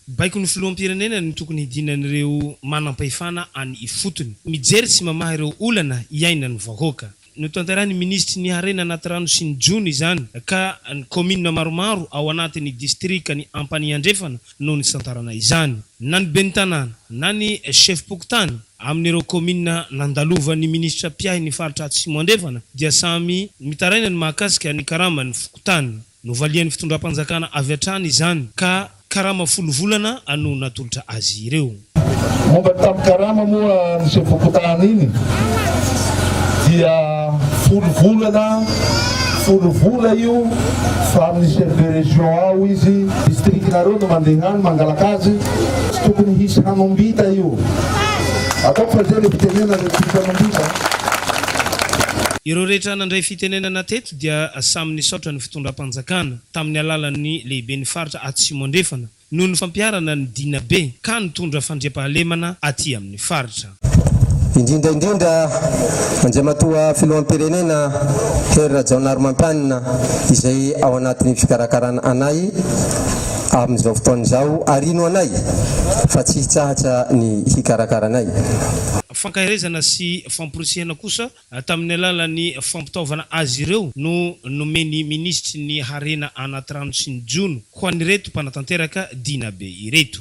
baiko ny filoham-pirenena ny tokony hidinan'ireo manam-pahefana any ifotony mijery sy mamaha ireo olana iaina ny vahoaka no tantarany ministry ny harena anaty rano sy ny jony izany ka ny commune maromaro ao anatin'ny distrika ny Ampaniandrefana no ny santarana izany na ny Bentanana na ny chef pokotany amin'ireo commune nandalovan'ny ministra Piahy ny faritra Atsimo Andrefana dia samy mitaraina ny mahakasika ny karama ny fokotany no valian'ny fitondram-panjakana avy hatrany izany ka karama folo volana ano natolotra azy ireo. Momba tamin'ny karama moa ny chef pokotany iny dia folo vola io fa amin'ny chef de région ao izy district nareo no mandehany mangalaka azy tsy tokony hisy hanombita io ataoko fa zay le fitenena le hanombita. Ireo rehetra nandray fitenenana teto dia samy nisaotra ny fitondram-panjakana tamin'ny alalan'ny lehibe ny faritra Atsimo Andrefana noho ny fampiarana ny dina be ka nitondra fandriam-pahalemana aty amin'ny faritra. Indrindra manjamatoa filoham-pirenena Hery Rajaonary Mampianina izay ao anatin'ny fikarakarana anay amin'izao fotoan'izao arino anay fa tsy hitsahatra ny hikarakaranay. Fankahirezana sy famporisiana kosa tamin'ny alalan'ny fampitaovana azy ireo no nomeny ministry ny harena anaty rano sy ny jono ho an'ireto mpanatanteraka dina be ireto.